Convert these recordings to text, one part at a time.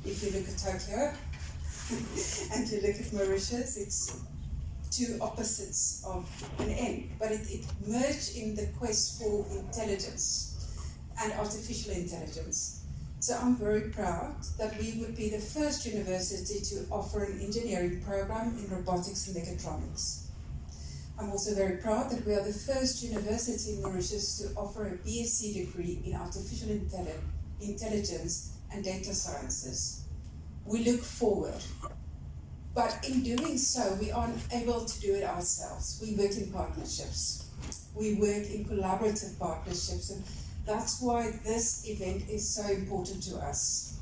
if you look at Tokyo and you look at Mauritius, it's two opposites of an end, but it merged in the quest for intelligence and artificial intelligence. So I'm very proud that we would be the first university to offer an engineering program in robotics and mechatronics. I'm also very proud that we are the first university in Mauritius to offer a BSc degree in artificial intelligence and data sciences. We look forward, but in doing so, we aren't able to do it ourselves. We work in partnerships. We work in collaborative partnerships, and that's why this event is so important to us.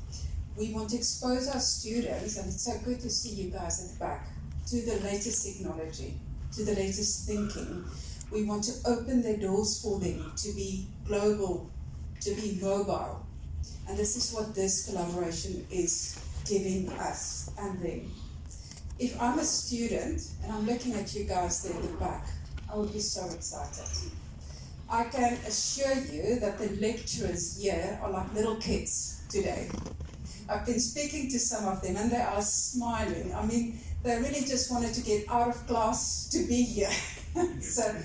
We want to expose our students, and it's so good to see you guys at the back, to the latest technology, to the latest thinking. We want to open the doors for them to be global, to be mobile. And this is what this collaboration is giving us and them. If I'm a student, and I'm looking at you guys there at the back, I would be so excited. I can assure you that the lecturers here are like little kids today. I've been speaking to some of them and they are smiling. I mean, they really just wanted to get out of class to be here. So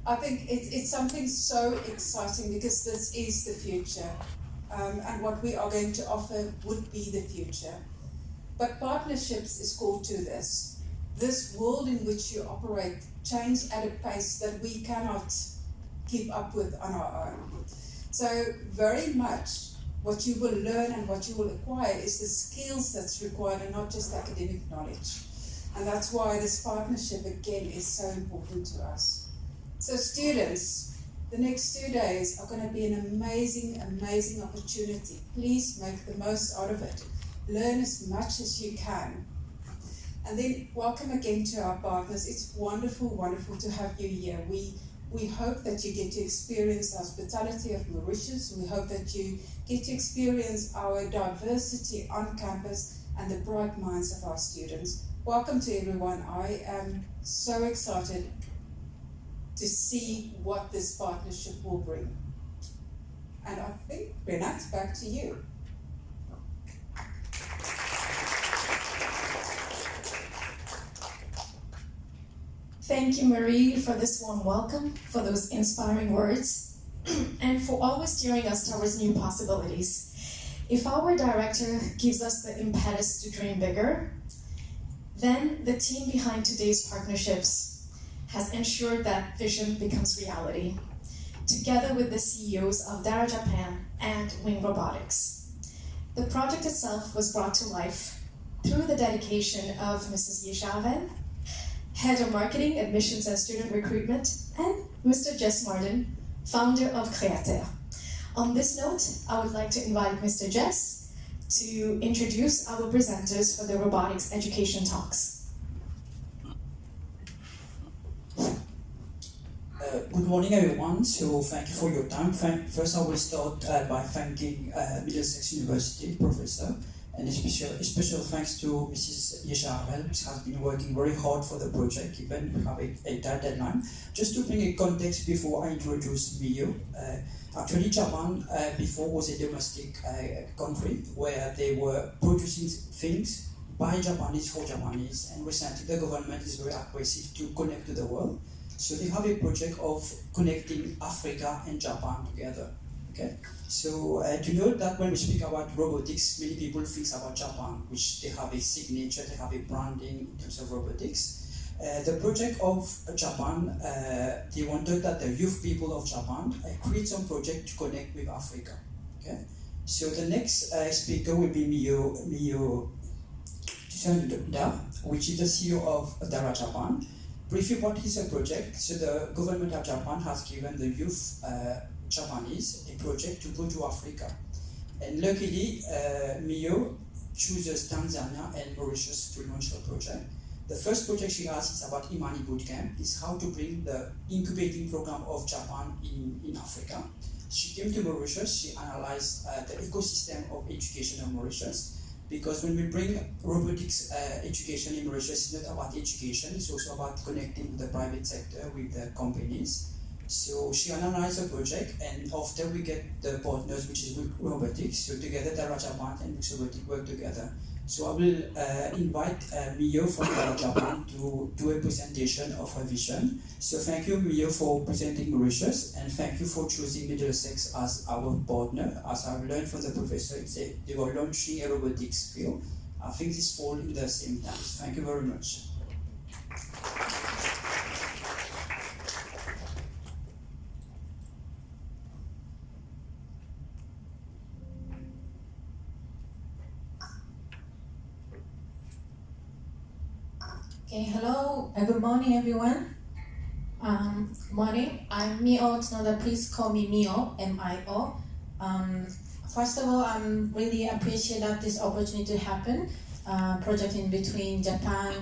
I think it's something so exciting because this is the future. And what we are going to offer would be the future. But partnerships is core to this. This world in which you operate changes at a pace that we cannot keep up with on our own. So very much what you will learn and what you will acquire is the skills that's required and not just academic knowledge. And that's why this partnership again is so important to us. So students, the next 2 days are going to be an amazing, amazing opportunity. Please make the most out of it. Learn as much as you can. And then welcome again to our partners. It's wonderful, wonderful to have you here. We hope that you get to experience the hospitality of Mauritius. We hope that you get to experience our diversity on campus and the bright minds of our students. Welcome to everyone. I am so excited to see what this partnership will bring. And I think, Renat, back to you. Thank you, Marie, for this warm welcome, for those inspiring words, and for always steering us towards new possibilities. If our director gives us the impetus to dream bigger, then the team behind today's partnerships has ensured that vision becomes reality, together with the CEOs of Dara Japan and Wing Robotics. The project itself was brought to life through the dedication of Mrs. Yeshaven, Head of Marketing, Admissions and Student Recruitment, and Mr. Jess Martin, founder of Créateur. On this note, I would like to invite Mr. Jess to introduce our presenters for the robotics education talks. Good morning, everyone. So thank you for your time. First, I will start by thanking Middlesex University professor, and a special thanks to Mrs. Yeshavel, which has been working very hard for the project, even we have a tight deadline. Just to bring a context before I introduce Mio, actually Japan before was a domestic country where they were producing things by Japanese for Japanese, and recently the government is very aggressive to connect to the world. So they have a project of connecting Africa and Japan together. Okay, so to note that when we speak about robotics, many people think about Japan, which they have a signature, they have a branding in terms of robotics. The project of Japan, they wanted that the youth people of Japan create some project to connect with Africa. Okay, so the next speaker will be Mio Tsunda, which is the CEO of Dara Japan. Briefly, what is a project? So the government of Japan has given the youth Japanese a project to go to Africa, and luckily Mio chooses Tanzania and Mauritius to launch her project. The first project she has is about Imani Bootcamp, is how to bring the incubating program of Japan in Africa. She came to Mauritius, she analyzed the ecosystem of education in Mauritius, because when we bring robotics education in Mauritius, it's not about education, it's also about connecting with the private sector, with the companies. So she analyzed the project, and after we get the partners, which is robotics. So together, Japan and robotics work together. So I will invite Mio from Japan to do a presentation of her vision. So thank you, Mio, for presenting Mauritius, and thank you for choosing Middlesex as our partner. As I've learned from the professor, they were launching a robotics field. I think this fall in the same time. Thank you very much. Okay, hello, good morning, everyone. Good morning. I'm Mio Tsunoda. Please call me Mio, M-I-O. First of all, I'm really appreciate that this opportunity to happen, project in between Japan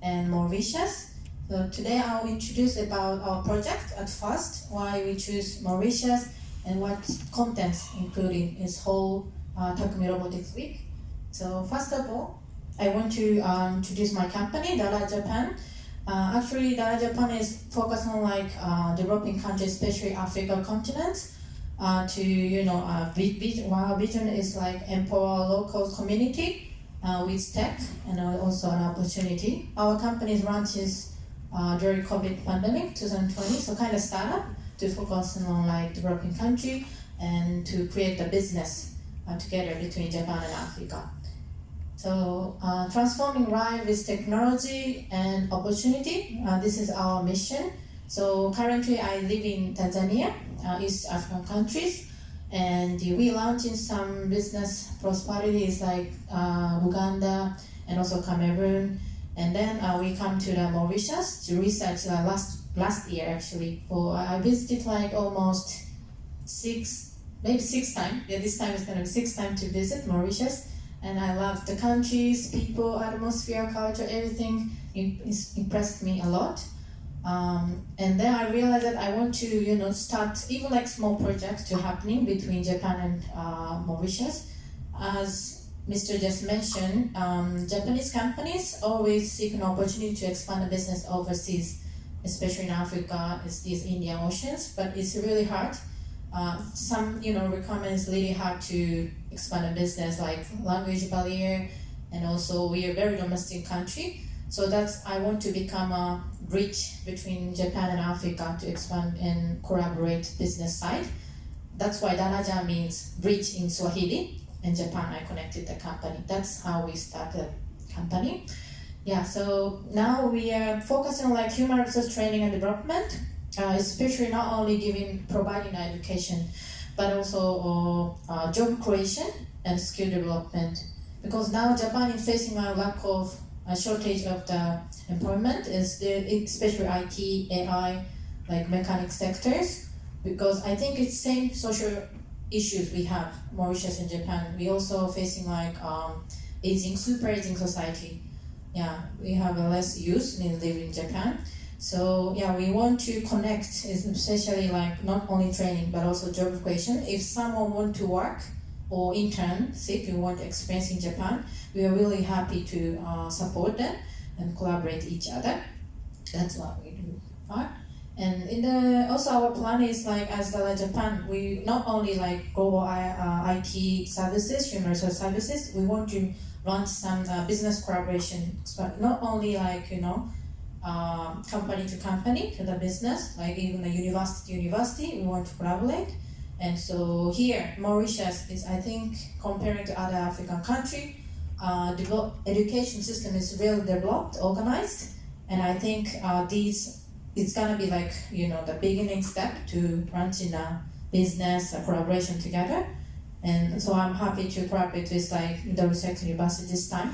and Mauritius. So today I'll introduce about our project at first, why we choose Mauritius, and what contents including this whole Takumi Robotics Week. So first of all, I want to introduce my company, Dara Japan. Actually, Dara Japan is focused on developing countries, especially African continent. Our vision is like empower local community with tech and also an opportunity. Our company's launches during COVID pandemic 2020, so kind of startup to focus on developing country and to create a business together between Japan and Africa. So transforming life with technology and opportunity, this is our mission. So currently I live in Tanzania, East African countries, and we launching some business prosperities like Uganda and also Cameroon. And then we come to the Mauritius to research last year actually. I visited almost six times. Yeah, this time is going to be 6 times to visit Mauritius. And I love the countries, people, atmosphere, culture, everything impressed me a lot. And then I realized that I want to, start even small projects to happening between Japan and Mauritius. As Mr. just mentioned, Japanese companies always seek an opportunity to expand a business overseas, especially in Africa, these Indian Oceans, but it's really hard. Some requirements really hard to expand a business, like language barrier, and also we are a very domestic country. So I want to become a bridge between Japan and Africa to expand and collaborate business side. That's why Daraja means bridge in Swahili, and Japan I connected the company. That's how we started the company. Yeah, so now we are focusing on human resource training and development. Especially not only providing education, but also job creation and skill development. Because now Japan is facing a shortage of the employment, especially IT, AI, mechanic sectors. Because I think it's same social issues we have Mauritius and Japan. We also facing super aging society. Yeah, we have less youth living in Japan. So yeah, we want to connect, especially not only training but also job creation. If someone want to work or internship, you want experience in Japan, we are really happy to support them and collaborate each other. That's what we do. And also our plan is as Dara Japan, we not only global IT services, human resource services. We want to launch some business collaboration, but not only company to company to the business, even the university to university, we want to collaborate. And so here, Mauritius is, I think, comparing to other African country, education system is well developed, organized, and I think it's gonna be the beginning step to launching a business, a collaboration together. And so I'm happy to collaborate with Middlesex University this time.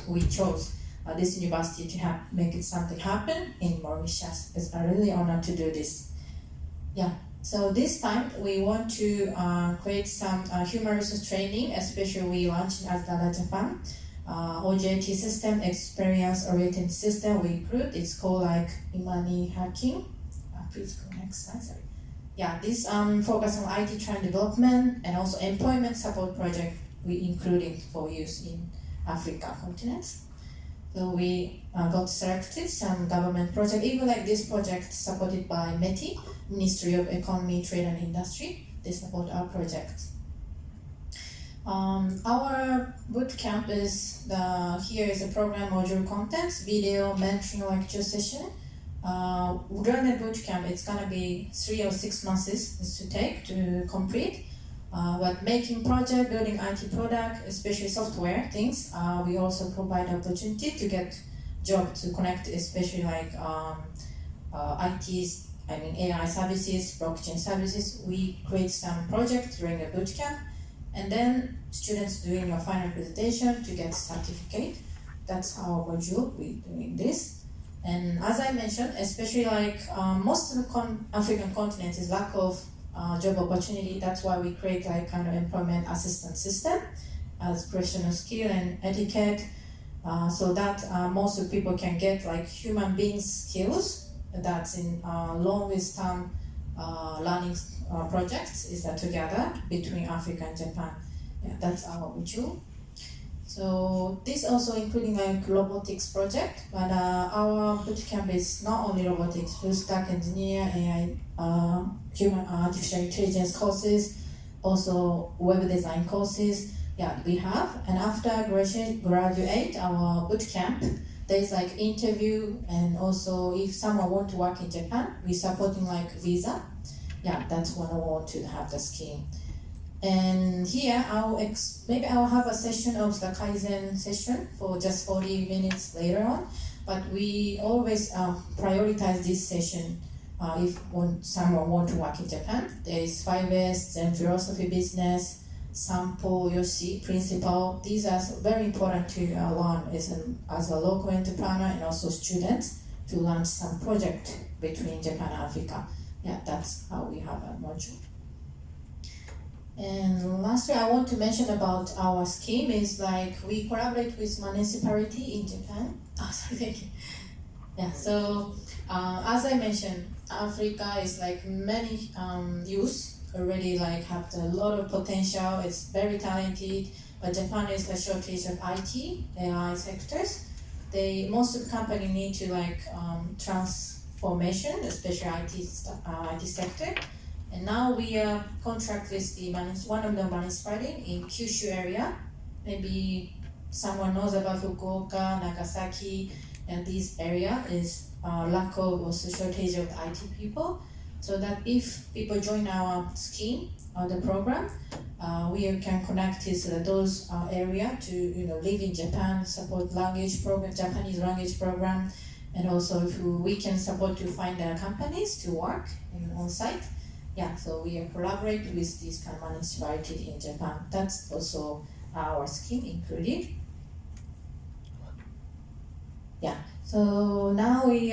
We chose this university to make it something happen in Mauritius. It's a really honor to do this. Yeah. So this time we want to create some human resource training, especially we launched as Dara Japan. OJT system, experience oriented system we include. It's called Imani Hacking. Please go next slide. Sorry. Yeah, this focus on IT training development and also employment support project we including for use in Africa continent. So we got selected some government project, even like this project supported by METI, Ministry of Economy, Trade and Industry. They support our project. Our boot camp is here is a program module contents, video, mentoring, lecture session. During the boot camp, it's gonna be 3 or 6 months is to take to complete. But making project, building IT product, especially software things, we also provide opportunity to get job to connect, especially like ITs, AI services, blockchain services. We create some project during the boot camp, and then students doing a final presentation to get certificate. That's our module, we doing this. And as I mentioned, especially like most of the African continent is lack of job opportunity. That's why we create like kind of employment assistance system as professional skill and etiquette, so that most of people can get like human beings skills. That's in longest term learning projects is that together between Africa and Japan. Yeah, that's our module. So this also including like robotics project, but our bootcamp is not only robotics, full stack engineer, AI, human artificial intelligence courses, also web design courses. Yeah, we have. And after graduate our bootcamp, there's like interview, and also if someone want to work in Japan, we supporting like visa. Yeah, that's what I want to have the scheme. And here maybe I'll have a session of the Kaizen session for just 40 minutes later on, but we always prioritize this session if someone want to work in Japan. There is 5S, then philosophy, business, sample, yoshi, principle. These are very important to learn as a local entrepreneur and also students to launch some project between Japan and Africa. Yeah, that's how we have a module. And lastly, I want to mention about our scheme is like we collaborate with municipality in Japan. Oh, sorry, thank you. Yeah, so as I mentioned, Africa is like many youth already like have a lot of potential. It's very talented, but Japan is the shortage of IT, AI sectors. Most of the company need to like transformation, especially IT sector. And now we contract with one of the municipalities in Kyushu area. Maybe someone knows about Fukuoka, Nagasaki, and this area is lack of also shortage of IT people. So that if people join our scheme or the program, we can connect to those area to live in Japan, support language program, Japanese language program, and also if we can support to find companies to work on site. Yeah, so we collaborate with this kind of municipality in Japan. That's also our scheme included. Yeah, so now we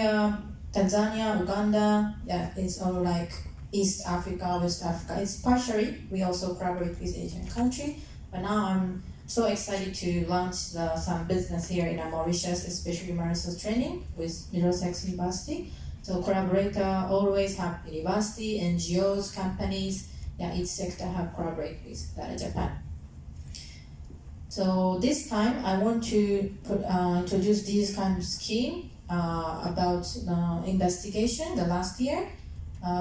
Tanzania, Uganda, yeah, it's all like East Africa, West Africa. It's partially, we also collaborate with Asian country, but now I'm so excited to launch some business here in Mauritius, especially Mauritius training with Middlesex University. So collaborator always have university, NGOs, companies, yeah, each sector have collaborate with Japan. So this time I want to introduce this kind of scheme about investigation. The last year,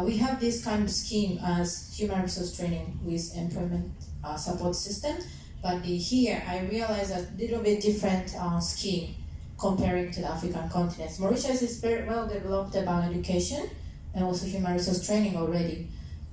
we have this kind of scheme as human resource training with employment support system. But here I realized a little bit different scheme comparing to the African continents. Mauritius is very well developed about education and also human resource training already.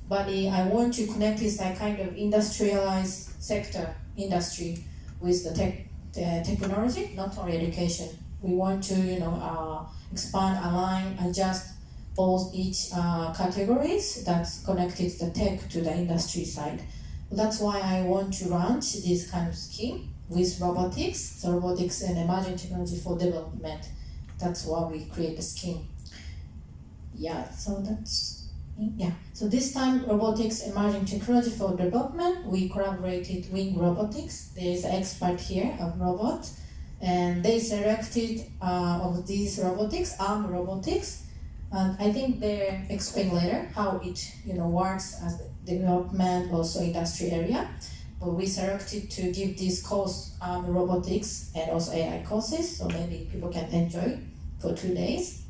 But I want to connect this like kind of industrialized sector industry with the technology, not only education. We want to expand, align, adjust both each categories that's connected the tech to the industry side. That's why I want to launch this kind of scheme with robotics, so robotics and emerging technology for development. That's why we create the scheme. Yeah, so that's, yeah. So this time, robotics, emerging technology for development, we collaborated with robotics. There's an expert here of robot, and they selected of these robotics, arm robotics. And I think they explain later how it works as development, also industry area. but we selected to give this course robotics and also AI courses, so maybe people can enjoy for 2 days.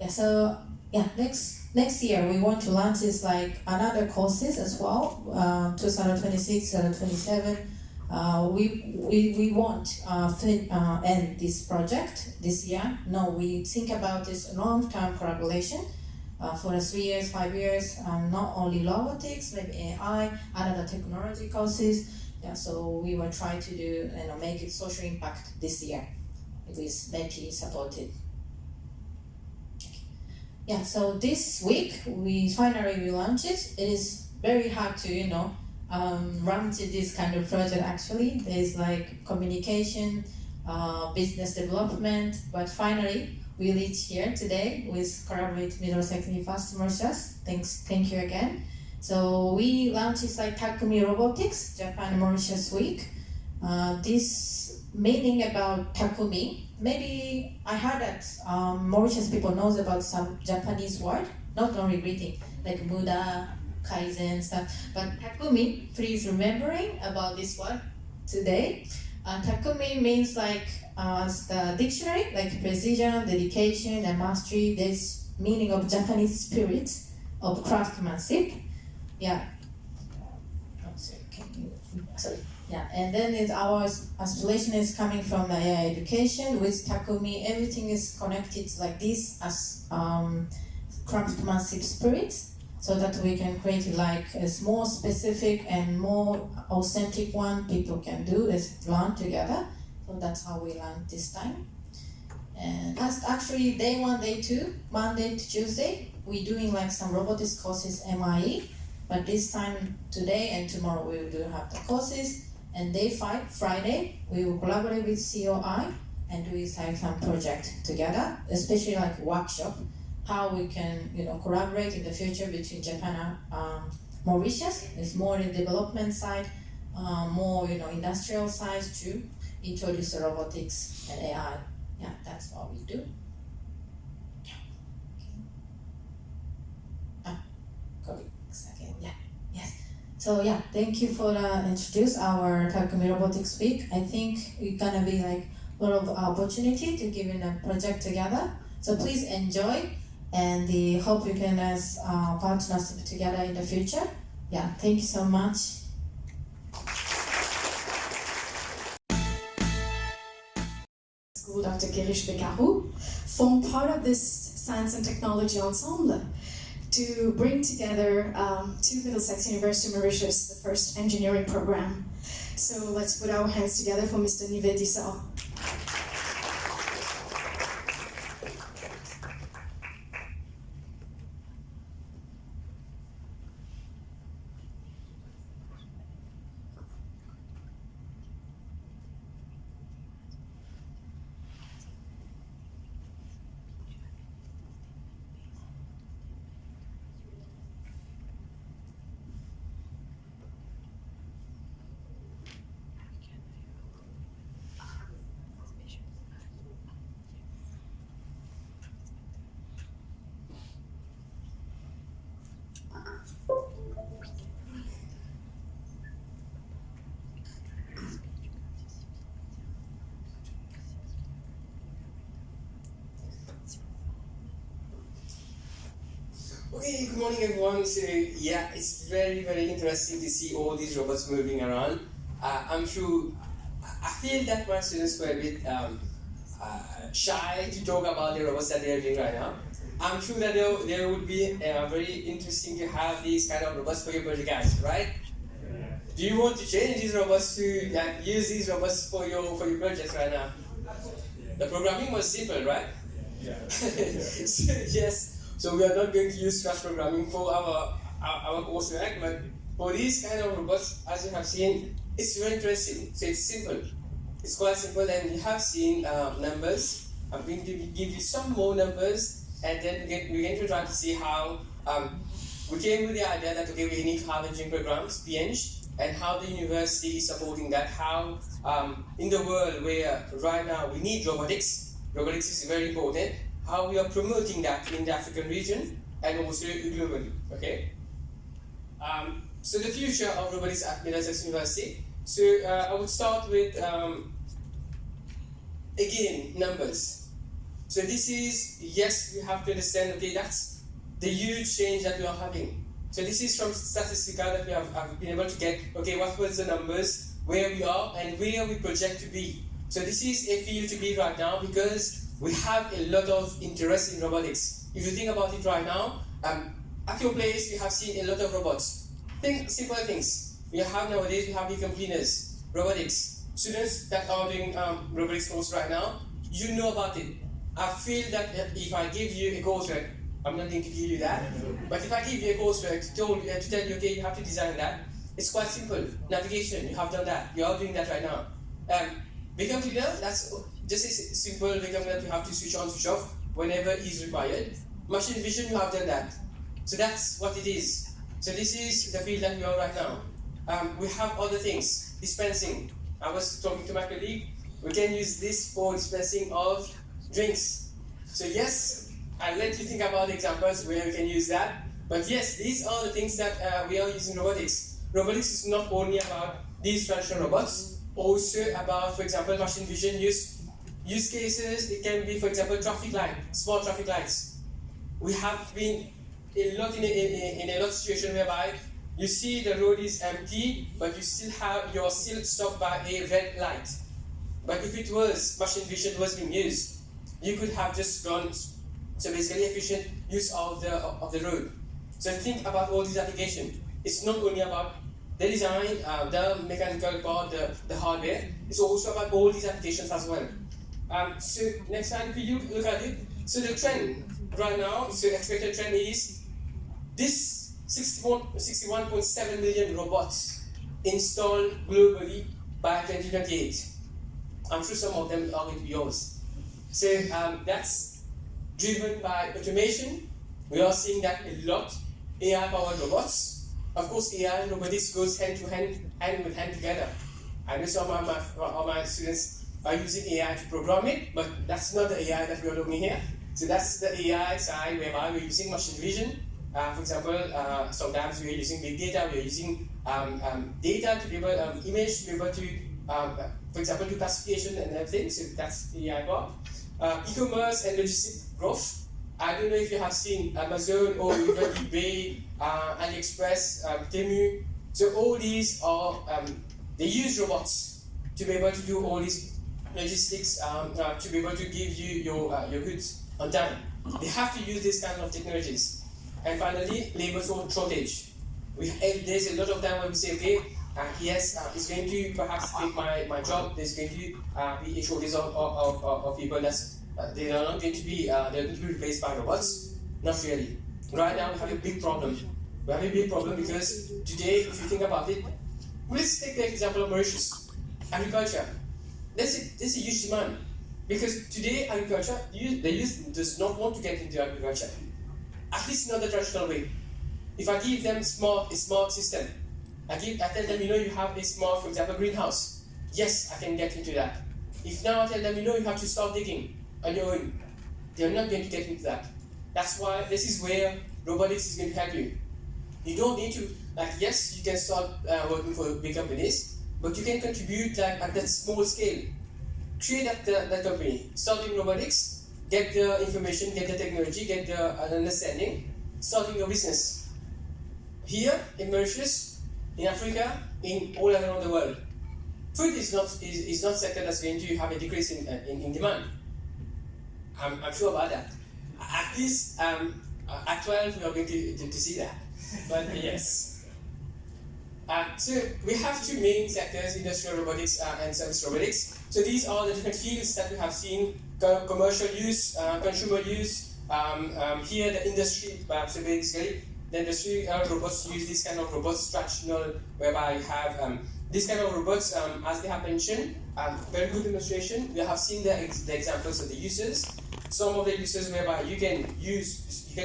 So next year we want to launch this like another courses as well. 2026, 2027. We won't end this project this year. No, we think about this long-term collaboration for the 3 years, 5 years. Not only robotics, maybe AI, other technology courses. Yeah, so we will try to do make it social impact this year. It is mentally supported. Yeah, so this week we finally launched it. It is very hard to run to this kind of project. Actually, there's like communication, business development, but finally we reached here today with collaborate Middlesex University Mauritius. Thank you again. So we launched this like Takumi Robotics Japan Mauritius Week. This meaning about Takumi. Maybe I heard that Mauritius people knows about some Japanese word, not only greeting, like Muda, Kaizen stuff, but Takumi, please remembering about this word today. Takumi means like the dictionary, like precision, dedication, and mastery. There's meaning of Japanese spirit of craftsmanship. Yeah. Oh, sorry. Yeah, and then our aspiration is coming from AI education. With Takumi, everything is connected like this as craftsmanship spirit, so that we can create like a more specific and more authentic one people can do is learn together. So that's how we learn this time. And that's actually day 1, day 2, Monday to Tuesday. We're doing like some robotics courses, MIE, but this time today and tomorrow we will have the courses. And day 5, Friday, we will collaborate with COI and do like some project together, especially like workshop, how we can collaborate in the future between Japan and Mauritius. It's more in the development side, more industrial side to introduce the robotics and AI. Yeah, that's what we do. Second, yeah. Yes. So yeah, thank you for introduce our Takumi Robotics Week. I think it's gonna be like a lot of opportunity to give in a project together. So please enjoy, and hope you can as partnership together in the future. Yeah, thank you so much. School Dr. Girish Bekaru formed part of this Science and Technology Ensemble to bring together to Middlesex University Mauritius, the first engineering program. So let's put our hands together for Mr. Nivedisa. Okay, good morning everyone. So yeah, it's very interesting to see all these robots moving around. I'm sure, I feel that my students were a bit shy to talk about the robots that they are doing right now. I'm sure that there would be very interesting to have these kind of robots for your project guys, right? Do you want to change these robots to use these robots for your projects right now? The programming was simple, right? Yeah. So, yes. So we are not going to use Scratch programming for our coursework, but for these kind of robots, as you have seen, it's very interesting. So it's simple. It's quite simple, and you have seen numbers. I'm going to give you some more numbers, and then we're going to try to see how we came with the idea that okay, we need to have engineering programs, PNG, and how the university is supporting that. How in the world where right now we need robotics robotics is very important. How we are promoting that in the African region and also globally. Okay. So the future of robotics at Middlesex University. So I would start with again numbers. So this is, yes, we have to understand, okay, that's the huge change that we are having. So this is from Statistica that we have been able to get, okay, what was the numbers, where we are, and where we project to be. So this is a field to be right now because we have a lot of interest in robotics. If you think about it right now, at your place, you have seen a lot of robots. Think simple things. We have nowadays, we have vacuum cleaners, robotics. Students that are doing robotics course right now, you know about it. I feel that if I give you a coursework, I'm not going to give you that, but if I give you a coursework to tell you, okay, you have to design that, it's quite simple. Navigation, you have done that. You are doing that right now. Vacuum cleaner, that's just a simple vacuum that you have to switch on, switch off whenever is required. Machine vision, you have done that. So that's what it is. So this is the field that we are right now. We have other things. Dispensing. I was talking to my colleague. We can use this for dispensing of drinks. So yes, I'll let you think about examples where we can use that. But yes, these are the things that we are using robotics. Robotics is not only about these traditional robots, also about, for example, machine vision use cases. It can be, for example, traffic light, small traffic lights. We have been in a lot of situation whereby you see the road is empty, but you're still stopped by a red light. But if it was machine vision was being used, you could have just gone. So basically, efficient use of the road. So think about all these applications. It's not only about the design, the mechanical part, the hardware. It's also about all these applications as well. So next time, could you look at it? So the trend right now, so expected trend is this 61.7 million robots installed globally by 2028. I'm sure some of them are going to be yours. So that's driven by automation. We are seeing that a lot. AI-powered robots. Of course, AI and robotics goes hand with hand together. I know some of my students are using AI to program it, but that's not the AI that we're looking here. So that's the AI side whereby we're using machine vision. For example, sometimes we're using big data. We're using data to be able image to be able to, for example, do classification and everything. So that's the AI part. E-commerce and logistic growth. I don't know if you have seen Amazon or even eBay, AliExpress, Temu. So all these are, they use robots to be able to do all these logistics, to be able to give you your goods on time. They have to use this kind of technologies. And finally, labor shortage. There's a lot of time when we say, okay, yes, it's going to perhaps take my job. There's going to be a shortage of people they are not going to be replaced by robots. Not really. Right now we have a big problem. We have a big problem because today, if you think about it, let's take the example of Mauritius. Agriculture. There's a huge demand. Because today agriculture, the youth does not want to get into agriculture. At least not the traditional way. If I give them a smart system, I tell them, you have a smart, for example, greenhouse. Yes, I can get into that. If now I tell them, you have to start digging on your own, they're not going to get into that. That's why this is where robotics is going to help you. You don't need to, yes, you can start working for big companies, but you can contribute at that small scale. Create that company, start doing robotics, get the information, get the technology, get the understanding, starting your business. Here in Mauritius, in Africa, all around the world. Food is not a sector that's going to have a decrease in demand. I'm sure about that. At least at 12 we are going to see that. But yes. So we have two main sectors, industrial robotics and service robotics. So these are the different fields that we have seen: commercial use, consumer use. Here the industry, so basically the industry robots use this kind of robots, traditional, whereby you have this kind of robots, as they have mentioned, very good demonstration. We have seen the examples of the uses. Some of the uses whereby you can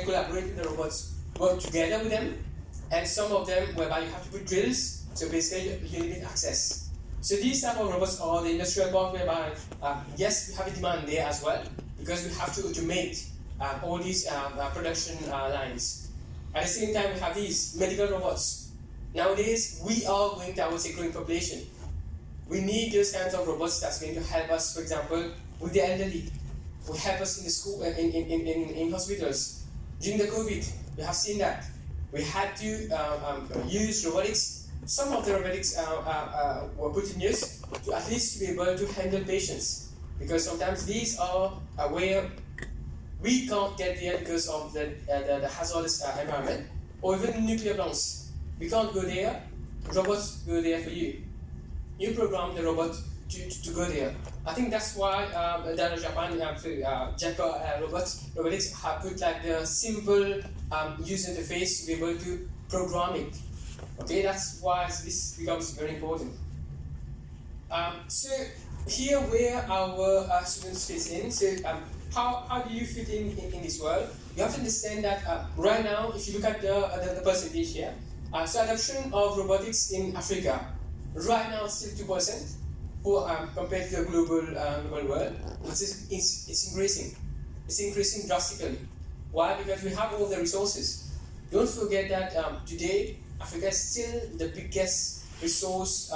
collaborate with the robots, work together with them, and some of them whereby you have to put drills, so basically you limit access. So these type of robots are the industrial part whereby, yes, we have a demand there as well, because we have to automate all these production lines. At the same time, we have these medical robots. Nowadays, we are going towards a growing population. We need those kinds of robots that's going to help us, for example, with the elderly. Will help us in the school, in hospitals. During the COVID, we have seen that. We had to use robotics. Some of the robotics were put in use to at least be able to handle patients. Because sometimes these are where we can't get there because of the hazardous environment, or even nuclear plants. We can't go there, robots go there for you. You program the robot to go there. I think that's why the Japan robotics have put like the simple user interface to be able to program it. Okay, that's why this becomes very important. So here where our students fit in. So how do you fit in this world? You have to understand that right now, if you look at the percentage here, so adoption of robotics in Africa, right now it's still 2%. Compared to the global world, it's increasing. It's increasing drastically. Why? Because we have all the resources. Don't forget that today, Africa is still the biggest resource,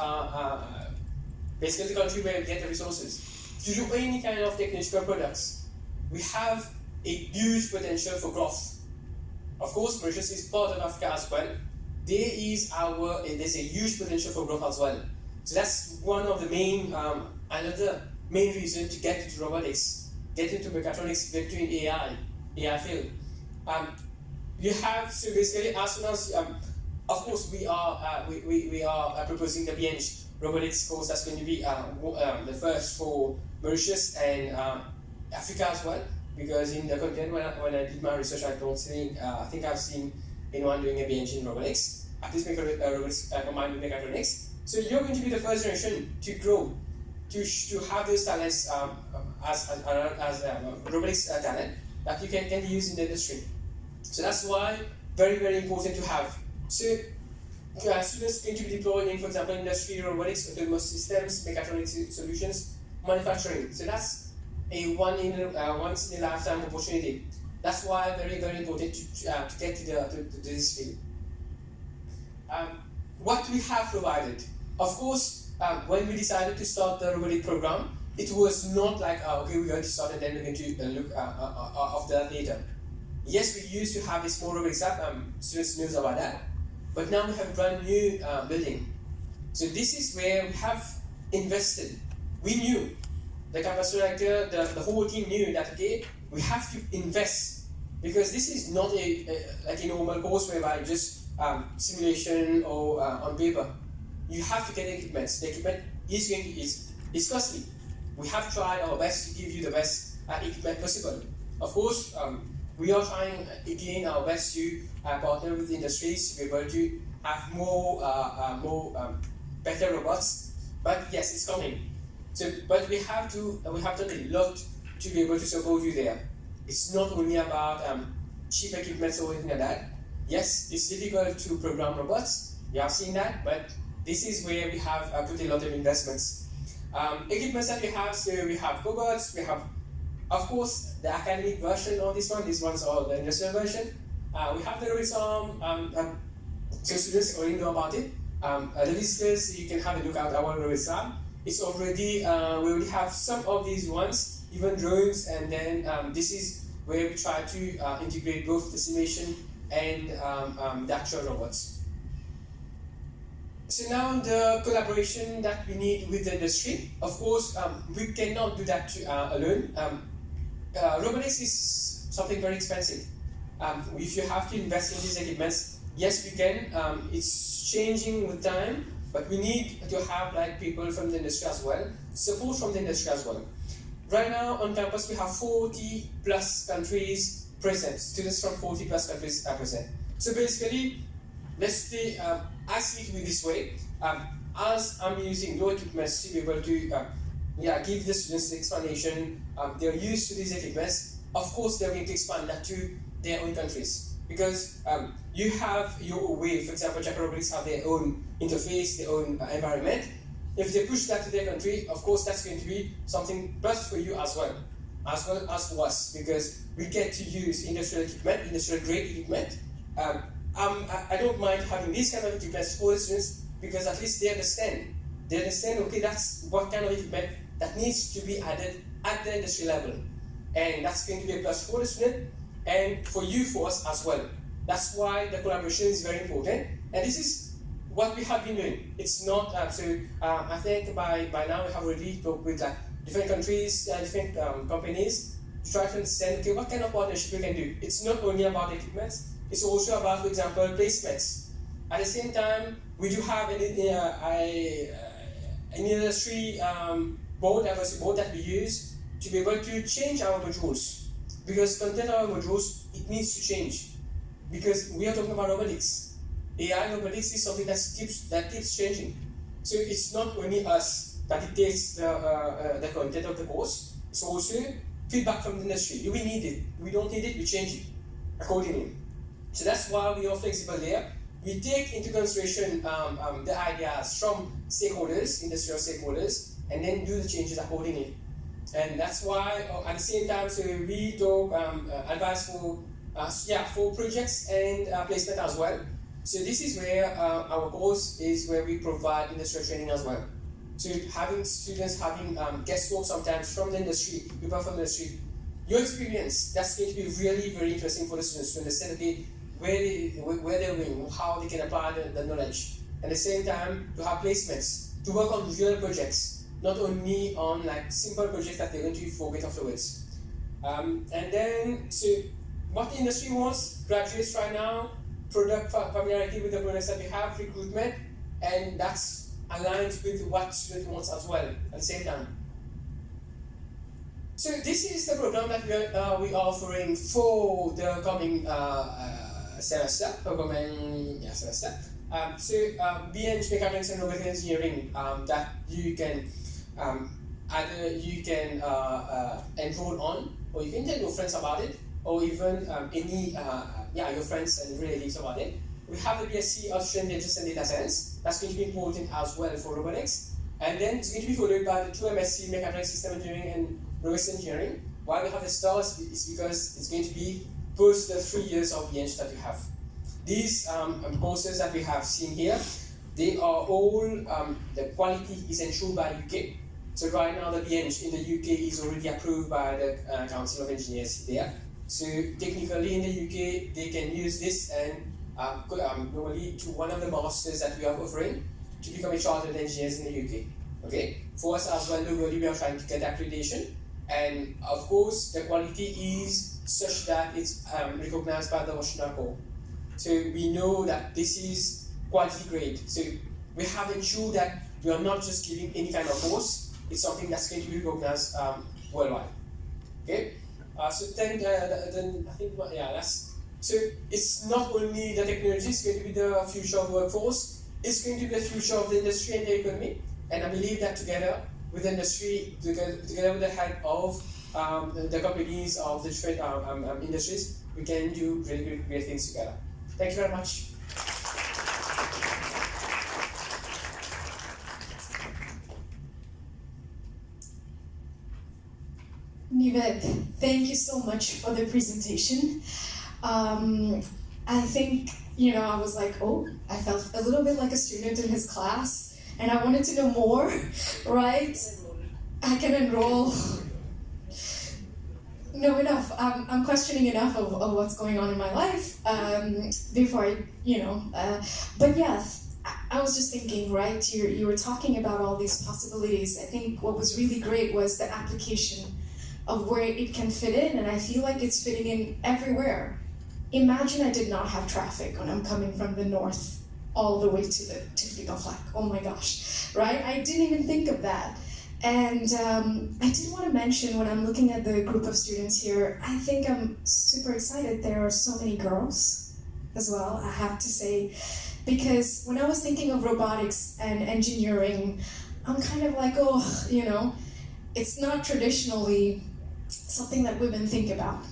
basically the country where we get the resources. To do any kind of technological products, we have a huge potential for growth. Of course, Mauritius is part of Africa as well. There's a huge potential for growth as well. So that's one of the main, another main reason to get into robotics, get into mechatronics, get into AI field. You have, so basically as soon as, of course we are proposing the BNG robotics course that's going to be the first for Mauritius and Africa as well, because in the continent when I did my research I think I've seen anyone doing a BNG in robotics, at least robotics combined with mechatronics. So you're going to be the first generation to grow, to have those talents as robotics talent that you can use in the industry. So that's why very, very important to have. So students going to be deployed in, for example, industry, robotics, autonomous systems, mechatronic solutions, manufacturing. So that's a once in a lifetime opportunity. That's why very, very important to get to this field. What we have provided. Of course, when we decided to start the robotic program, it was not like, okay, we're going to start and then we're going to look after that later. Yes, we used to have a small robotics app, students knows about that, but now we have a brand new building. So this is where we have invested. We knew, the campus director, the whole team knew that, okay, we have to invest, because this is not like a normal course whereby just simulation or on paper. You have to get equipment. The equipment is costly. We have tried our best to give you the best equipment possible. Of course, we are trying again our best to partner with industries to be able to have more better robots. But yes, it's coming. So, but we have done a lot to be able to support you there. It's not only about cheap equipment or anything like that. Yes, it's difficult to program robots. You have seen that, but this is where we have put a lot of investments. Equipment that we have, so we have cobots, we have, of course, the academic version of this one. These ones are the industrial version. We have the robotics arm, so students already know about it. The visitors, you can have a look at our robotics arm. It's already, we already have some of these ones, even drones, and then this is where we try to integrate both the simulation and the actual robots. So now the collaboration that we need with the industry, of course, we cannot do that alone. Robotics is something very expensive. If you have to invest in these equipments, yes, we can. It's changing with time, but we need to have like people from the industry as well, support from the industry as well. Right now on campus we have 40 plus countries present. Students from 40 plus countries are present. So basically, let's say I see it this way. As I'm using your equipment to be able to give the students the explanation, they're used to these equipments. Of course, they're going to expand that to their own countries, because you have your way. For example, Japan robotics have their own interface, their own environment. If they push that to their country, of course, that's going to be something plus for you as well. as well as for us, because we get to use industrial equipment, industrial grade equipment. I don't mind having these kind of equipment for the students, because at least they understand. They understand, okay, that's what kind of equipment that needs to be added at the industry level. And that's going to be a plus for the student and for you, for us as well. That's why the collaboration is very important. And this is what we have been doing. It's not, I think by now we have already talked with different countries, different companies, to try to understand, okay, what kind of partnership we can do. It's not only about equipment, it's also about, for example, placements. At the same time, we do have an industry board, diversity board that we use to be able to change our modules. Because content of our modules, it needs to change. Because we are talking about robotics. AI robotics is something that keeps changing. So it's not only us that dictates the content of the course, it's also feedback from the industry. We need it. We don't need it, we change it accordingly. So that's why we are flexible there. We take into consideration the ideas from stakeholders, industrial stakeholders, and then do the changes accordingly. And that's why at the same time, so we talk advice for projects and placement as well. So this is where our course is where we provide industrial training as well. So having students having guest work sometimes from the industry, people from the industry, your experience, that's going to be really very interesting for the students to understand, okay, where they're going, how they can apply the knowledge. At the same time, to have placements, to work on real projects, not only on like simple projects that they're going to forget afterwards. And then, so what the industry wants, graduates right now, product familiarity with the products that we have, recruitment, and that's aligned with what student wants as well at the same time. So this is the program that we are offering for the coming semester. BEng Mechanics and Robotic Engineering that you can either you can enroll on, or you can tell your friends about it, or even your friends and relatives about it. We have the BSc Artificial Intelligence and Data Science. That's going to be important as well for robotics. And then it's going to be followed by the 2 MSc Mechatronics System Engineering and Robotics Engineering. Why we have the stars is because it's going to be post the 3 years of BEng that we have. These courses that we have seen here, they are all, the quality is ensured by UK. So right now the BEng in the UK is already approved by the Council of Engineers there. So technically in the UK, they can use this and normally to one of the masters that we are offering to become a chartered engineers in the UK. Okay, for us as well, locally we are trying to get accreditation, and of course the quality is such that it's recognized by the Washington Core. So we know that this is quality grade. So we have ensured that we are not just giving any kind of course. It's something that's going to be recognized worldwide. Okay. So then I think that's. So it's not only the technology, it's going to be the future of workforce, it's going to be the future of the industry and the economy, and I believe that together with the industry, together with the help of the companies of the different industries, we can do really great things together. Thank you very much. Nived, thank you so much for the presentation. I think, I was like, I felt a little bit like a student in his class, and I wanted to know more, right? I can enroll. No, enough. I'm questioning enough of what's going on in my life before but yeah, I was just thinking, right? You were talking about all these possibilities. I think what was really great was the application of where it can fit in, and I feel like it's fitting in everywhere. Imagine I did not have traffic when I'm coming from the north all the way to Flickoflack. Oh my gosh, right? I didn't even think of that. And I did want to mention, when I'm looking at the group of students here, I think I'm super excited there are so many girls as well, I have to say, because when I was thinking of robotics and engineering, I'm kind of like, it's not traditionally something that women think about.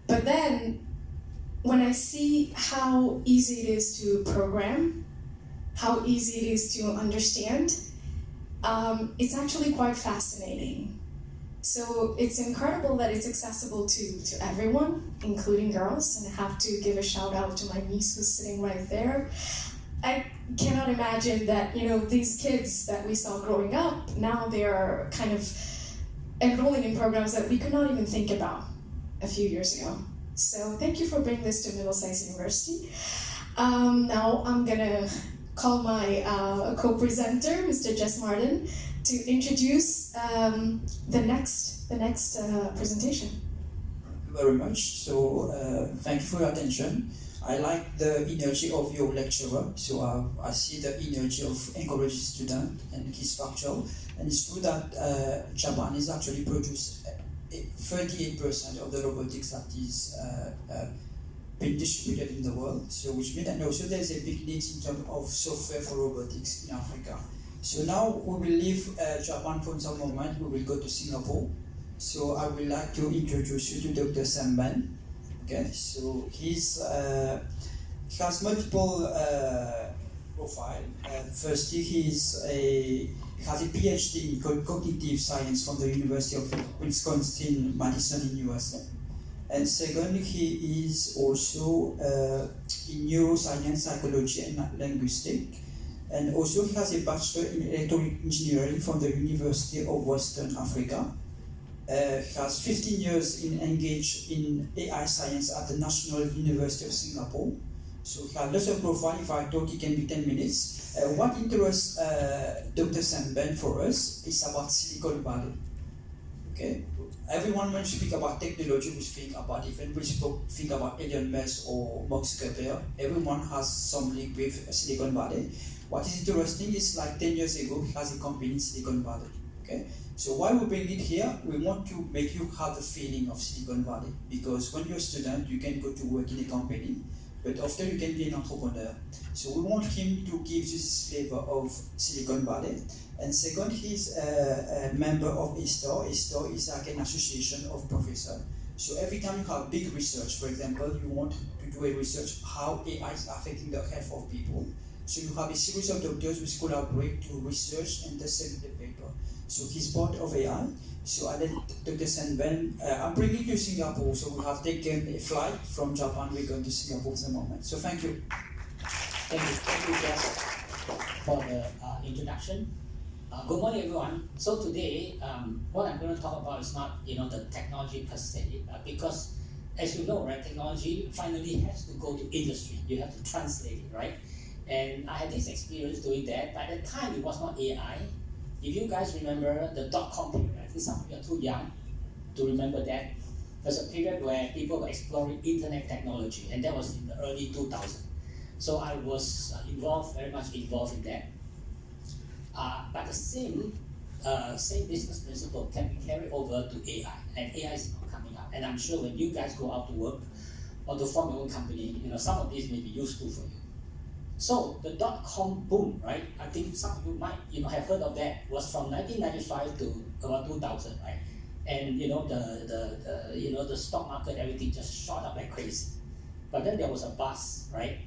But then, when I see how easy it is to program, how easy it is to understand, it's actually quite fascinating. So it's incredible that it's accessible to everyone, including girls, and I have to give a shout out to my niece who's sitting right there. I cannot imagine that, these kids that we saw growing up, now they're kind of enrolling in programs that we could not even think about a few years ago. So thank you for bringing this to Middlesex University. Now I'm gonna call my co-presenter, Mr. Jess Martin, to introduce the next presentation. Thank you very much. So thank you for your attention. I like the energy of your lecturer. So I see the energy of encouraging student and his factual. And it's true that Japan is actually produce 38% of the robotics that is being distributed in the world. So which means, and also there's a big need in terms of software for robotics in Africa. So now we will leave Japan for some moment. We will go to Singapore. So I would like to introduce you to Dr. Sam Ben. Okay, so he has multiple profile. Firstly, he has a PhD in cognitive science from the University of Wisconsin-Madison in USA. And second, he is also in neuroscience, psychology, and linguistics. And also, he has a bachelor in electronic engineering from the University of Western Africa. Has 15 years engaged in AI science at the National University of Singapore. So he has lots of profile. If I talk, it can be 10 minutes. What interests Dr. Sam Ben for us is about Silicon Valley. Okay, everyone when we speak about technology, we think about it. When we think about Elon Musk or Mark Zuckerberg, everyone has some link with Silicon Valley. What is interesting is like 10 years ago, he has a company in Silicon Valley. Okay. So why we bring it here, we want to make you have the feeling of Silicon Valley, because when you're a student, you can go to work in a company, but after you can be an entrepreneur. So we want him to give you this flavor of Silicon Valley. And second, he's a member of ISTOR. ISTOR is like an association of professors. So every time you have big research, for example, you want to do a research how AI is affecting the health of people. So you have a series of doctors who collaborate to research and to submit the paper. So he's part of AI. So I let Dr. Sam Ben, I'm bringing you to Singapore. So we have taken a flight from Japan. We're going to Singapore at the moment. So thank you. Thank you, Jess, for the introduction. Good morning, everyone. So today, what I'm going to talk about is not, the technology per se, because as you know, right, technology finally has to go to industry. You have to translate it, right? And I had this experience doing that. By the time, it was not AI. If you guys remember the .com period, I think some of you are too young to remember that. There's a period where people were exploring internet technology, and that was in the early 2000s. So I was very much involved in that. But the same business principle can be carried over to AI, and AI is now coming up. And I'm sure when you guys go out to work or to form your own company, some of these may be useful for you. So the .com boom, right? I think some of you might have heard of that. Was from 1995 to about 2000, right? And the stock market, everything just shot up like crazy. But then there was a bust, right?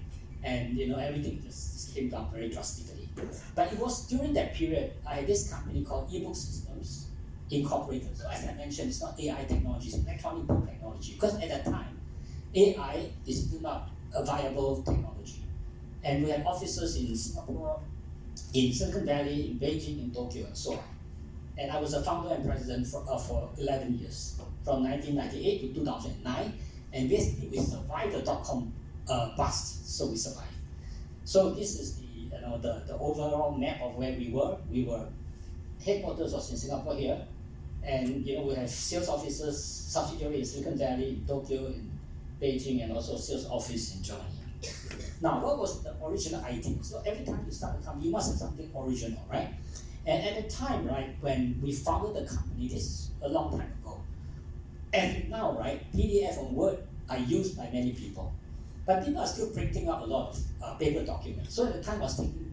And everything just came down very drastically. But it was during that period I had this company called eBook Systems Incorporated. So as I mentioned, it's not AI technology, it's electronic book technology. Because at that time, AI is still not a viable technology. And we had offices in Singapore, in Silicon Valley, in Beijing, in Tokyo, and so on. And I was a founder and president for 11 years, from 1998 to 2009. And basically, we survived the .com bust, so we survived. So this is the overall map of where we were. We were headquarters was in Singapore here, and we have sales offices, subsidiary in Silicon Valley, in Tokyo, in Beijing, and also sales office in Germany. Now, what was the original idea? So every time you start a company, you must have something original, right? And at the time, right, when we founded the company, this is a long time ago. And now, right, PDF and Word are used by many people. But people are still printing out a lot of paper documents. So at the time I was thinking,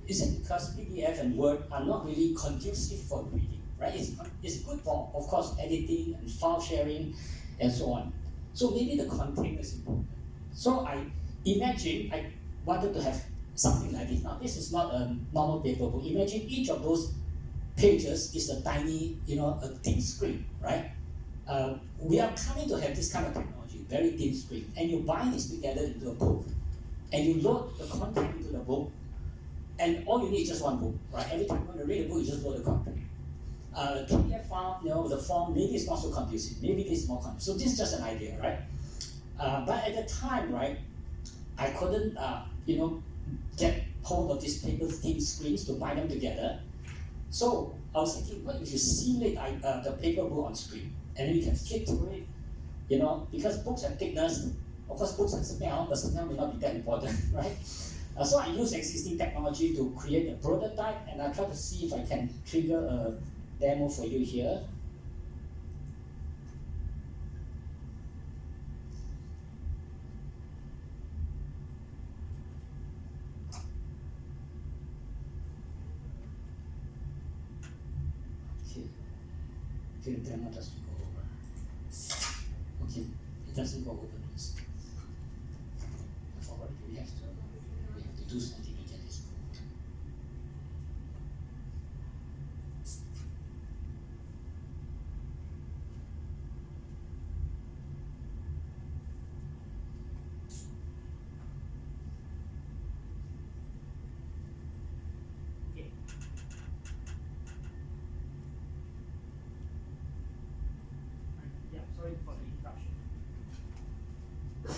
is it because PDF and Word are not really conducive for reading, right? It's good for, of course, editing and file sharing and so on. So maybe the content is important. So I wanted to have something like this. Now, this is not a normal paper book. Imagine each of those pages is a tiny, a thin screen, right? We are coming to have this kind of technology, very thin screen, and you bind this together into a book, and you load the content into the book, and all you need is just one book, right? Every time you want to read a book, you just load the content. PDF file, the form, maybe it's not so conducive, maybe this is more conducive. So this is just an idea, right? But at the time, right, I couldn't, get hold of these paper thin screens to bind them together. So I was thinking, what if you simulate the paper book on screen, and then you can flip through it, because books have thickness. Of course, books have smell, but smell may not be that important, right? So I use existing technology to create a prototype, and I try to see if I can trigger a demo for you here. Okay, the demo doesn't go over. Okay, it doesn't go over this. I forgot we have to do something to get this.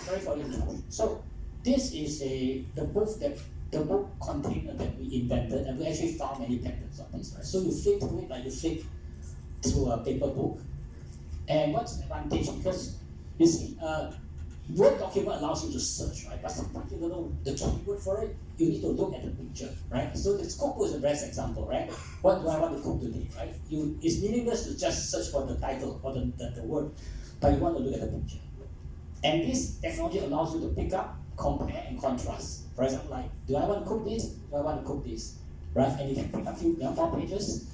Sorry for the interruption. So this is the book container that we invented, and we actually found many patents on this. Right? So you flip through it like you flip through a paper book. And what's the advantage? Because you see, Word document allows you to search, right? But sometimes you don't know the keyword for it. You need to look at the picture, right? So the cookbook is the best example, right? What do I want to cook today, right? It's meaningless to just search for the title or the word, but you want to look at the picture. And this technology allows you to pick up, compare, and contrast. For example, like, do I want to cook this? Do I want to cook this? Right? And you can pick up 4 pages.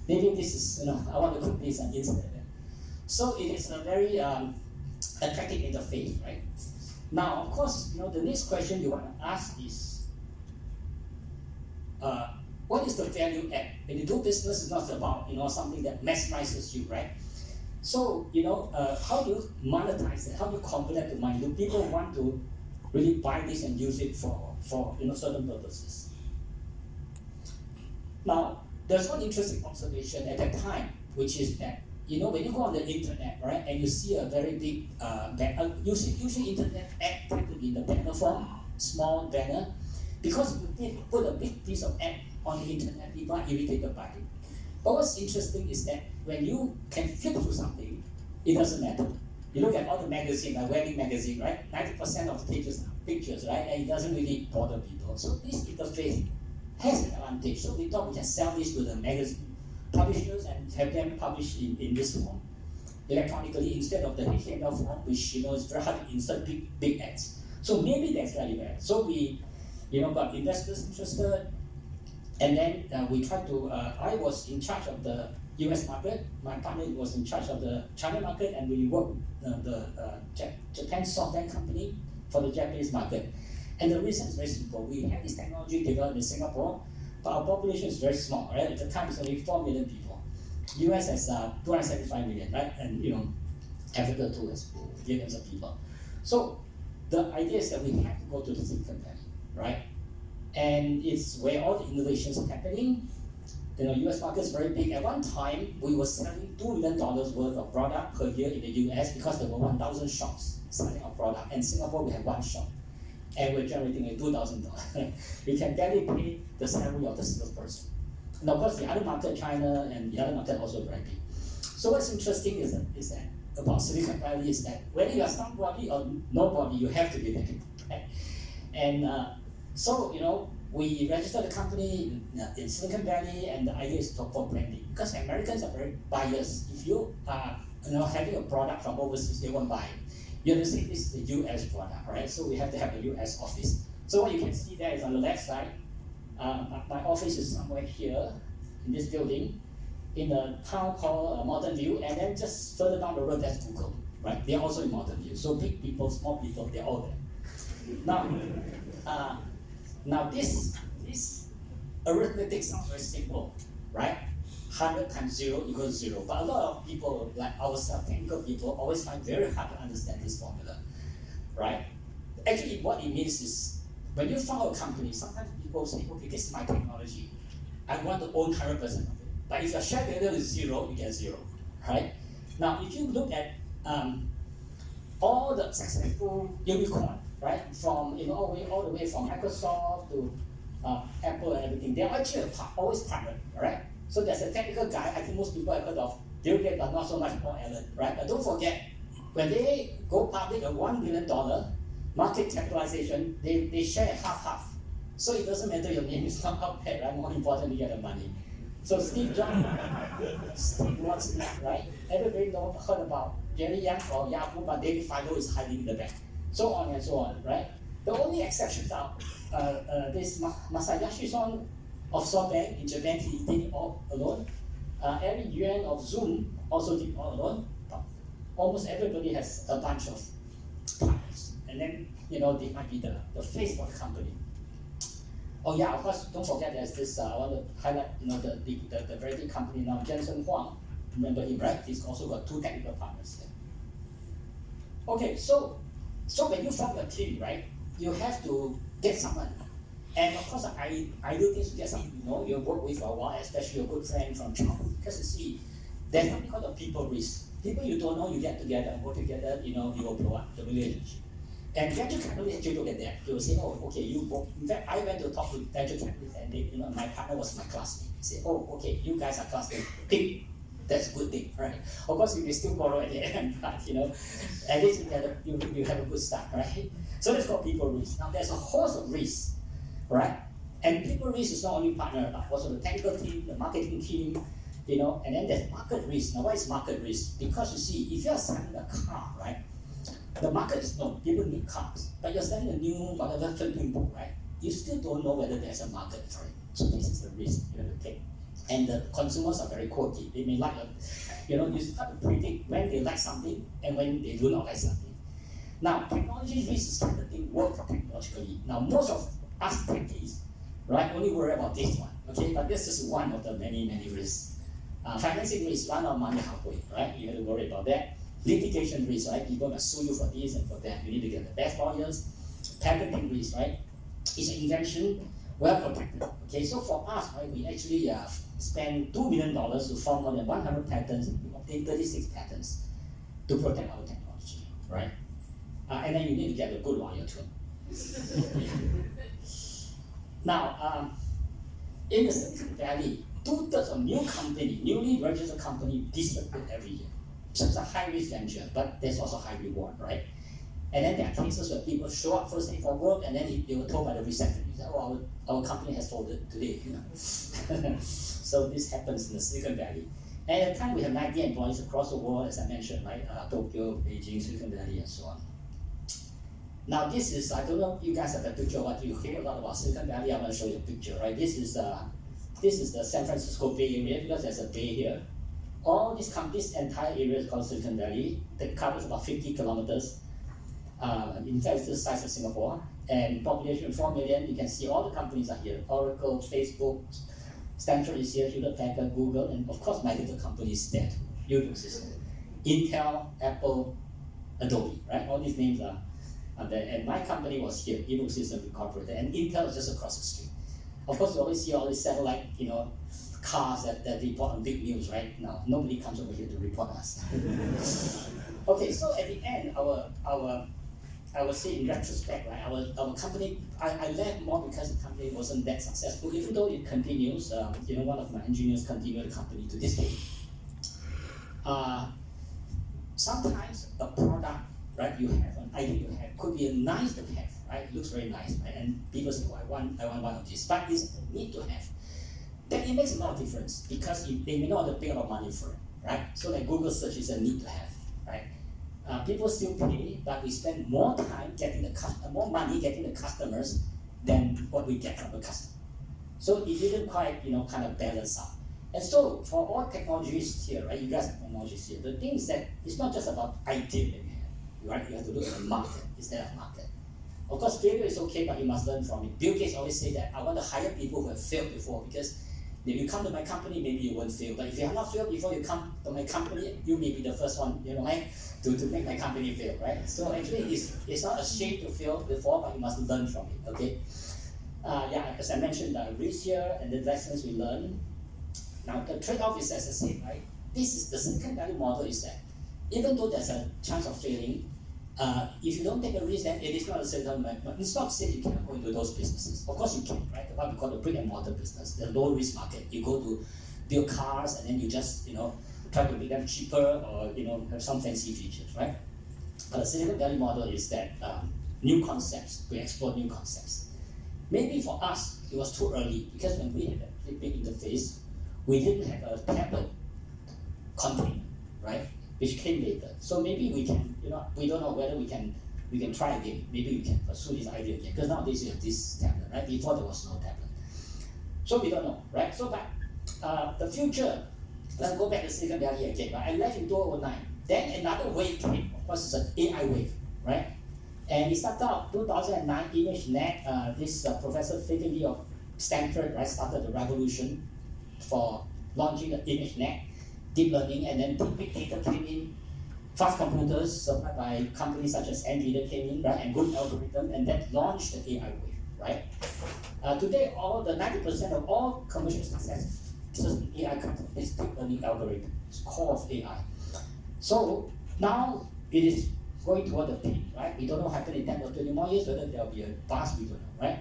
Maybe this is, I want to cook this and instead. So it is a very attractive interface, right? Now, of course, the next question you want to ask is, what is the value add? When you do business, it's not about something that maximizes you, right? So, how do you monetize it? How do you convert that to money? Do people want to really buy this and use it for certain purposes? Now, there's one interesting observation at that time, which is that, when you go on the internet, right, and you see a very big usually internet ad tend to be in the banner form, small banner, because if you put a big piece of ad on the internet, people are irritated by it. But what's interesting is that when you can flip through something, it doesn't matter. You look at all the magazines, like wedding magazine, right? 90% of the pages are pictures, right? And it doesn't really bother people. So this interface has an advantage. So we thought we can sell this to the magazine publishers and have them publish in this form electronically instead of the HTML form, which is very hard to insert big ads. So maybe that's value add. So we got investors interested, and then we tried to. I was in charge of the US market. My partner was in charge of the China market, and we worked with the Japan SoftBank company for the Japanese market. And the reason is very simple. We have this technology developed in Singapore, but our population is very small, right? At the time, it's only 4 million people. US has 275 million, right? And Africa too has billions of people. So the idea is that we have to go to the Silicon Valley, right? And it's where all the innovations are happening. US market is very big. At one time, we were selling $2 million worth of product per year in the US because there were 1,000 shops selling our product. And Singapore, we have one shop. And we're generating $2,000. We can barely pay the salary of the salesperson. And of course, the other market, China, and the other market also very big. So what's interesting is that about Silicon Valley is that whether you are somebody or nobody, you have to be there. Right? And so, we registered the company in Silicon Valley, and the idea is for branding. Because Americans are very biased. If you are having a product from overseas, they won't buy it. You have to say this is the US product, right? So we have to have a US office. So what you can see there is on the left side, my office is somewhere here in this building, in a town called Mountain View, and then just further down the road, that's Google, right? They're also in Mountain View. So big people, small people, they're all there. Now this arithmetic sounds very simple, right? 100 times 0 equals 0. But a lot of people, like ourselves, technical people, always find very hard to understand this formula, right? Actually, what it means is, when you found a company, sometimes people say, okay, this is my technology. I want to own 100% of it. But if your share value is 0, you get 0, right? Now, if you look at all the successful unicorn, right, from all the way from Microsoft to Apple and everything, they're actually always partnered, right? So there's a technical guy. I think most people have heard of Bill Gates, but not so much more Allen, right? But don't forget, when they go public, a $1 billion market capitalization, they share half. So it doesn't matter your name is not up there, right? More important, you get the money. So Steve Jobs, Steve Wozniak, right? Everybody heard about Jerry Yang or Yahoo, but David Fido is hiding in the back. So on and so on, right? The only exceptions are this Masayoshi Son of SoftBank in Japan, he did it all alone. Eric Yuan of Zoom also did it all alone. But almost everybody has a bunch of partners. And then, they might be the face of the company. Oh yeah, of course, don't forget there's this, I want to highlight, the very big company now, Jensen Huang. Remember him, right? He's also got 2 technical partners there. Okay, so when you form a team, right, you have to get someone. And of course, I do things to get someone, you work with for a while, especially your good friend from childhood. Because you see, there's something called a people risk. People you don't know, you get together and work together, you will blow up the relationship. And venture capitalists actually look at that. They will say, oh, okay, you work. In fact, I went to talk to venture capitalists and they, my partner was my classmate. They say, oh, okay, you guys are classmates. Think that's a good thing, right? Of course, you may still borrow at the end, but at least you have a good start, right? So that's called people risk. Now, there's a host of risks, right? And people risk is not only partner, but also the technical team, the marketing team, and then there's market risk. Now, what is market risk? Because you see, if you're selling a car, right? The market is known, people need cars, but you're selling a new whatever flipping book, right? You still don't know whether there's a market for it. So this is the risk you have to take. And the consumers are very quirky. They may like you start to predict when they like something and when they do not like something. Now, technology risk is kind of thing work technologically. Now, most of us techies, right, only worry about this one, okay? But this is one of the many, many risks. Financing risk, run out of money halfway, right? You have to worry about that. Litigation risk, right? People must sue you for this and for that. You need to get the best lawyers. Patenting risk, right? It's an invention, well protected. Okay, so for us, right, we actually spend $2 million to form more than 100 patents, obtain 36 patents to protect our technology, right? And then you need to get a good lawyer too. Now, in the Silicon Valley, 2/3 of newly registered company disappear every year. So it's a high-risk venture, but there's also high reward, right? And then there are cases where people show up first day for work, and then they were told by the receptionist, oh, our company has folded today. So this happens in the Silicon Valley. And at the time, we have 90 employees across the world, as I mentioned, right? Tokyo, Beijing, Silicon Valley, and so on. Now this is, I don't know if you guys have a picture of what you hear a lot about Silicon Valley. I'm going to show you a picture, right? This is the San Francisco Bay Area, because there's a bay here. All this entire area is called Silicon Valley. That covers about 50 kilometers. In fact, it's the size of Singapore. And population 4 million. You can see all the companies are here. Oracle, Facebook, Stanford is here, Hewlett-Packard, Google, and of course my little companies there too. Middlesex, Intel, Apple, Adobe, right? All these names are there. And my company was here, Middlesex Incorporated, and Intel is just across the street. Of course, you always see all these satellite, cars that report on big news, right? Now, nobody comes over here to report us. Okay, so at the end, I would say in retrospect, right, our company, I left more because the company wasn't that successful, even though it continues. One of my engineers continued the company to this day. Sometimes a product, right, you have, an idea you have, could be nice to have, right? It looks very nice, right? And people say, oh, I want one of these, but it's a need to have. Then it makes a lot of difference because they may not have to pay a lot of money for it, right? So like Google search is a need to have, right? People still pay, but we spend more time more money getting the customers than what we get from the customer. So it didn't quite, kind of balance out. And so for all technologies here, right? You guys have technologies here. The thing is that it's not just about idea that you have, right? You have to look at the market. Is there a market? Of course, failure is okay, but you must learn from it. Bill Gates always say that I want to hire people who have failed before because If you come to my company, maybe you won't fail. But if you have not failed before you come to my company, you may be the first one, right, to make my company fail, right? So actually, it's not a shame to fail before, but you must learn from it, okay? As I mentioned, risk here and the lessons we learn. Now, the trade-off is as I said, right? This is the second value model is that even though there's a chance of failing, if you don't take a risk, then it is not a settlement. But it's not to say you cannot go into those businesses. Of course you can, right? What we call the brick and mortar business, the low risk market. You go to build cars and then you just try to make them cheaper or have some fancy features, right? But the second value model is that new concepts, we explore new concepts. Maybe for us it was too early because when we had a flipping interface, we didn't have a tablet container, right? Which came later. So maybe we can, we don't know whether we can try again. Maybe we can pursue this idea again. Because nowadays you have this tablet, right? Before there was no tablet. So we don't know, right? So but the future, let's go back to Silicon Valley again, right? I left in 2009. Then another wave came. Of course, it's an AI wave, right? And it started out 2009, ImageNet. This Professor Fitton Lee of Stanford, right, started the revolution for launching the ImageNet, deep learning, and then big data came in, fast computers supplied by companies such as NVIDIA came in, right, and good algorithm, and that launched the AI wave, right? Today, all the 90% of all commercial success in AI companies is deep learning algorithm. It's core of AI. So now it is going toward the peak, right? We don't know what happen in 10 or 20 more years, whether there will be a bust, we don't know, right?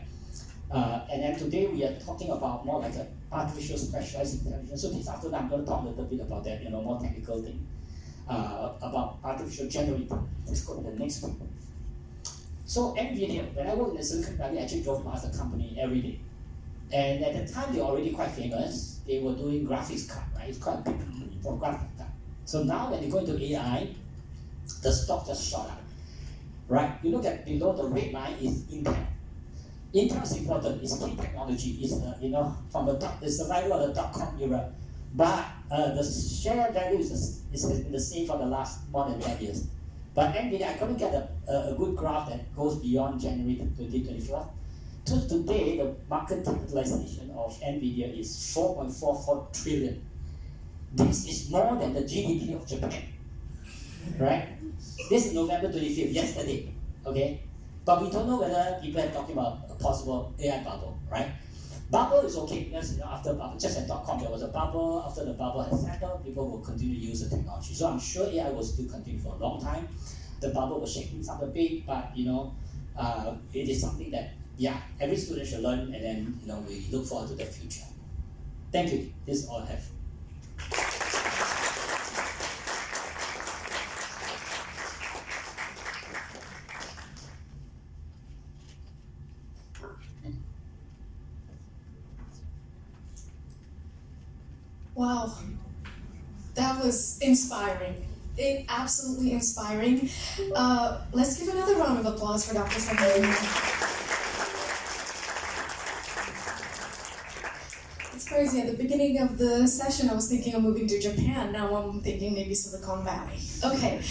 And then today we are talking about more like an artificial specialized intelligence. So this afternoon I'm going to talk a little bit about that, more technical thing, about artificial generative. Let's go to the next one. So NVIDIA, when I worked in the Silicon Valley, I actually drove past the company every day. And at the time they were already quite famous. They were doing graphics card, right? It's quite big for graphics card. So now when they go into AI, the stock just shot up, right? You look at below the red line is Intel. Intel is important. It's key technology. It's from the survival of the .com era, but the share value is the same for the last more than 10 years. But NVIDIA, I couldn't get a good graph that goes beyond January 2024. To today, the market capitalization of NVIDIA is 4.44 trillion. This is more than the GDP of Japan, right? This is November 25th, yesterday, okay? But we don't know whether people are talking about a possible AI bubble, right? Bubble is okay because after bubble, just at .com there was a bubble. After the bubble has settled, people will continue to use the technology. So I'm sure AI will still continue for a long time. The bubble will shake things up a bit, but it is something that every student should learn, and then we look forward to the future. Thank you. This is all I have. Wow, that was inspiring. Absolutely inspiring. Let's give another round of applause for Dr. Samuel. It's crazy. At the beginning of the session, I was thinking of moving to Japan. Now I'm thinking maybe Silicon Valley. Okay.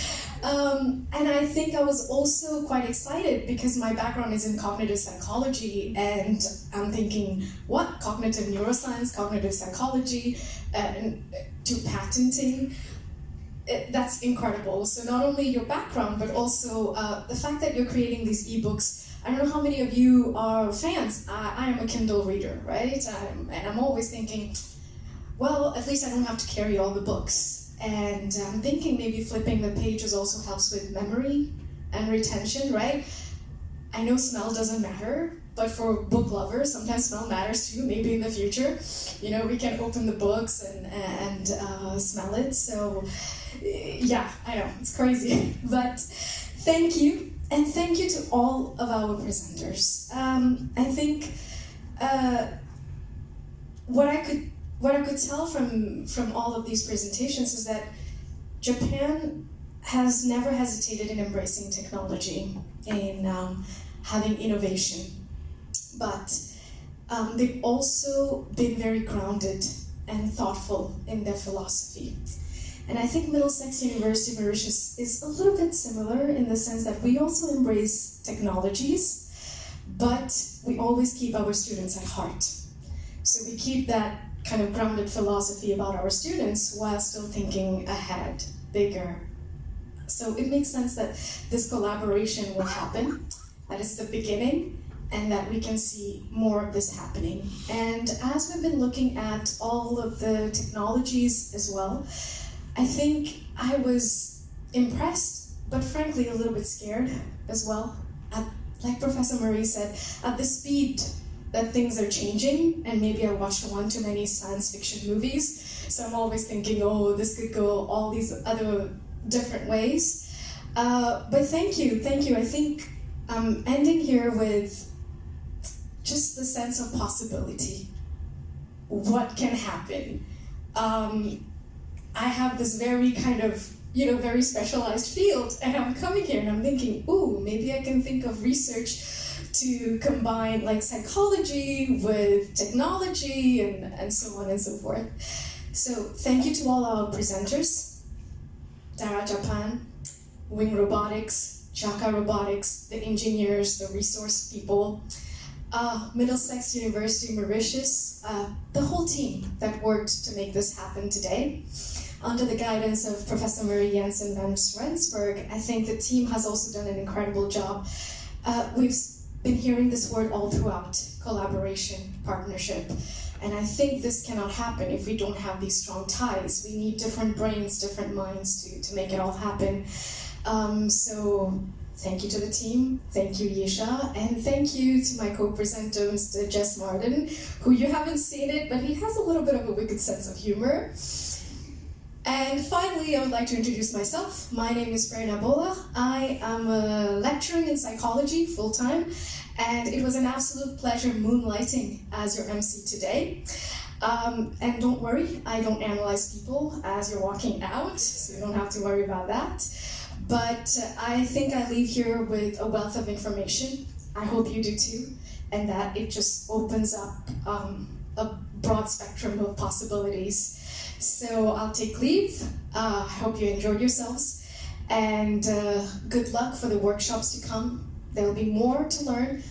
And I think I was also quite excited because my background is in cognitive psychology, and I'm thinking, what? Cognitive neuroscience, cognitive psychology, and to patenting? That's incredible. So not only your background, but also the fact that you're creating these ebooks. I don't know how many of you are fans. I am a Kindle reader, right? And I'm always thinking, well, at least I don't have to carry all the books. And I'm thinking maybe flipping the pages also helps with memory and retention, right? I know smell doesn't matter, but for book lovers, sometimes smell matters too. Maybe in the future, we can open the books and smell it. So, yeah, I know, it's crazy. But thank you, and thank you to all of our presenters. I think what I could tell from all of these presentations is that Japan has never hesitated in embracing technology, in having innovation, but they've also been very grounded and thoughtful in their philosophy. And I think Middlesex University Mauritius is a little bit similar in the sense that we also embrace technologies, but we always keep our students at heart. So we keep that kind of grounded philosophy about our students while still thinking ahead, bigger. So it makes sense that this collaboration will happen, that it's the beginning, and that we can see more of this happening. And as we've been looking at all of the technologies as well, I think I was impressed, but frankly a little bit scared as well. Like Professor Maurice said, at the speed that things are changing, and maybe I watched one too many science fiction movies, so I'm always thinking, oh, this could go all these other different ways. But thank you. I think I'm ending here with just the sense of possibility. What can happen? I have this very kind of, very specialized field, and I'm coming here and I'm thinking, ooh, maybe I can think of research to combine like psychology with technology and so on and so forth. So thank you to all our presenters, Dara Japan, Wing Robotics, Jaka Robotics, the engineers, the resource people, Middlesex University Mauritius, the whole team that worked to make this happen today. Under the guidance of Professor Marie Jensen van Rensburg, I think the team has also done an incredible job. We've been hearing this word all throughout, collaboration, partnership, and I think this cannot happen if we don't have these strong ties. We need different brains, different minds to make it all happen. So thank you to the team, thank you Yesha, and thank you to my co-presenter, Mr. Jess Martin, who you haven't seen it, but he has a little bit of a wicked sense of humor. And finally, I would like to introduce myself. My name is Prerna Bola. I am lecturing in psychology full-time, and it was an absolute pleasure moonlighting as your MC today. And don't worry, I don't analyze people as you're walking out, so you don't have to worry about that. But I think I leave here with a wealth of information. I hope you do too, and that it just opens up a broad spectrum of possibilities. So I'll take leave. I hope you enjoyed yourselves, and good luck for the workshops to come. There will be more to learn.